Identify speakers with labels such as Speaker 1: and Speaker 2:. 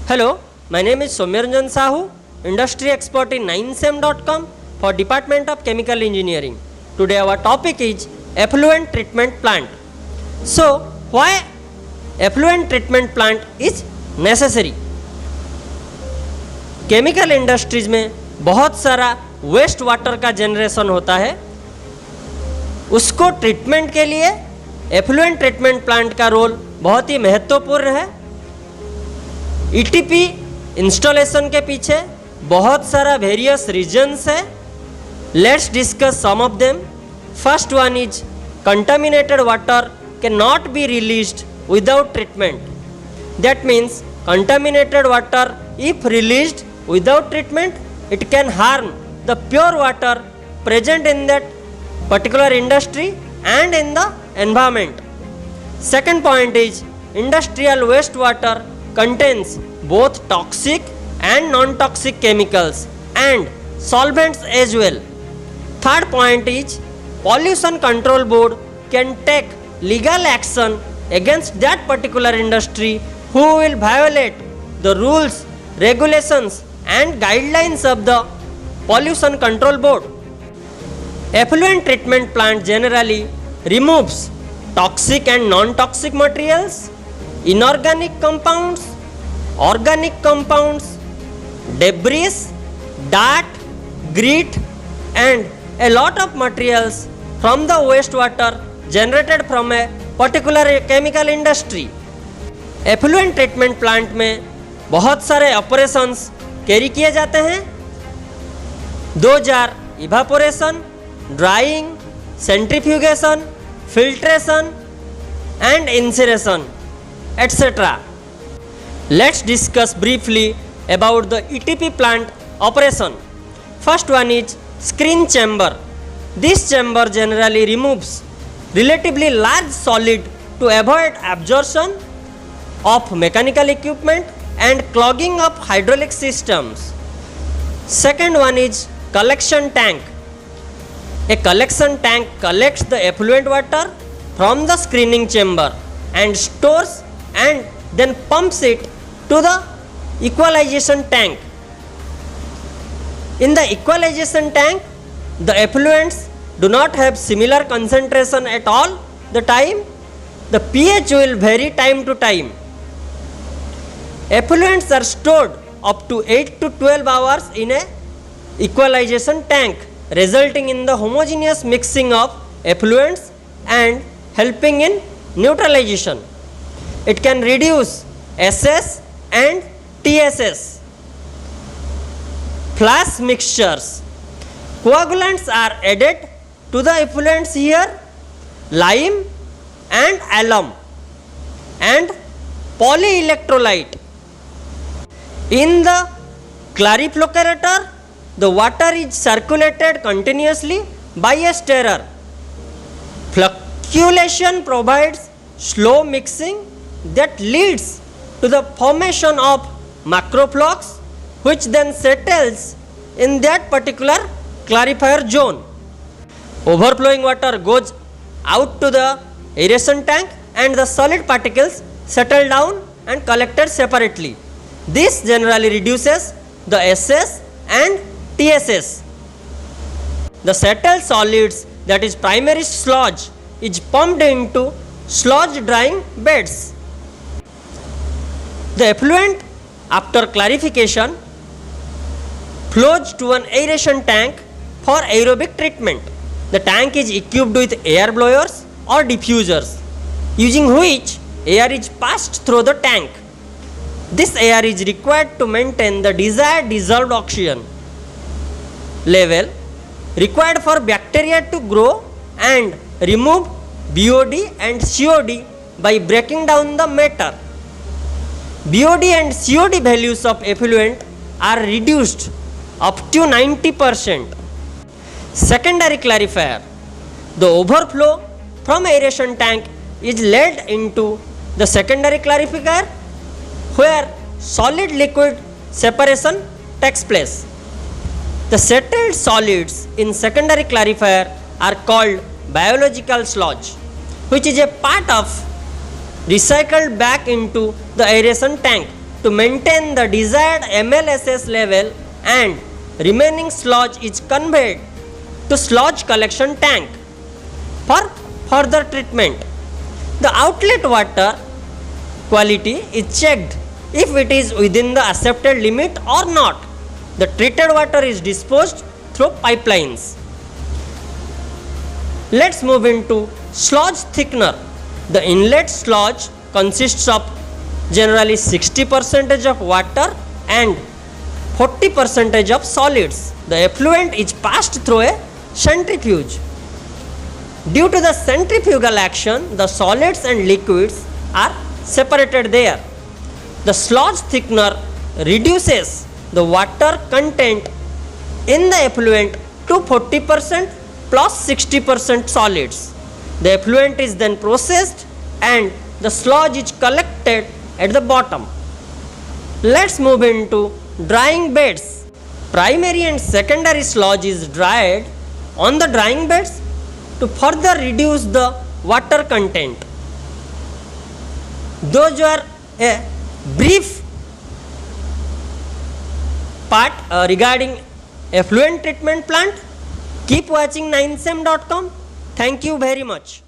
Speaker 1: Hello, my name is Somyaranjan Sahu, industry expert in 9sem.com for Department of Chemical Engineering. Today our topic is effluent treatment plant. So, why effluent treatment plant is necessary? Chemical industries में बहुत सारा waste water का generation होता है, उसको treatment के लिए effluent treatment plant का रोल बहुत ही महत्वपूर्ण है। ईटीपी इंस्टॉलेशन के पीछे बहुत सारा वेरियस रीजन्स है। Let's discuss some of them. First one is contaminated water can not be released without treatment. That means contaminated water if released without treatment, it can harm the pure water present in that particular industry and in the environment. Second point is industrial wastewater contains both toxic and non-toxic chemicals and solvents as well. Third point is pollution control board can take legal action against that particular industry who will violate the rules, regulations and guidelines of the pollution control board. Effluent treatment plant generally removes toxic and non-toxic materials, inorganic compounds, organic compounds, debris, dirt, grit and a lot of materials from the wastewater generated from a particular chemical industry. Effluent treatment plant में बहुत सारे operations carry किए जाते हैं। 2000 evaporation, drying, centrifugation, filtration and incineration etcetera. Let's discuss briefly about the ETP plant operation. First one is screen chamber. This chamber generally removes relatively large solid to avoid absorption of mechanical equipment and clogging of hydraulic systems. Second one is collection tank. A collection tank collects the effluent water from the screening chamber and stores and then pumps it to the equalization tank. In the equalization tank, the effluents do not have similar concentration at all the time. The pH will vary time to time. Effluents are stored up to 8 to 12 hours in a equalization tank, resulting in the homogeneous mixing of effluents and helping in neutralization. It can reduce SS and TSS. Flash mixtures. Coagulants are added to the effluents here, lime and alum and polyelectrolyte. In the clarificator, the water is circulated continuously by a stirrer. Flocculation provides slow mixing that leads to the formation of macroflux, which then settles in that particular clarifier zone. Overflowing water goes out to the aeration tank and the solid particles settle down and collected separately. This generally reduces the SS and TSS. The settled solids, that is primary sludge, is pumped into sludge drying beds. The effluent after clarification flows to an aeration tank for aerobic treatment. The tank is equipped with air blowers or diffusers, using which air is passed through the tank. This air is required to maintain the desired dissolved oxygen level required for bacteria to grow and remove BOD and COD by breaking down the matter. BOD and COD values of effluent are reduced up to 90%. Secondary clarifier. The overflow from aeration tank is led into the secondary clarifier where solid liquid separation takes place. The settled solids in secondary clarifier are called biological sludge, which is a part of recycled back into the aeration tank to maintain the desired MLSS level and remaining sludge is conveyed to sludge collection tank for further treatment. The outlet water quality is checked if it is within the accepted limit or not. The treated water is disposed through pipelines. Let's move into sludge thickener. The inlet sludge consists of generally 60% of water and 40% of solids. The effluent is passed through a centrifuge. Due to the centrifugal action, the solids and liquids are separated there. The sludge thickener reduces the water content in the effluent to 40% plus 60% solids. The effluent is then processed and the sludge is collected at the bottom. Let's move into drying beds. Primary and secondary sludge is dried on the drying beds to further reduce the water content. Those were a brief part regarding effluent treatment plant. Keep watching 9sem.com. Thank you very much.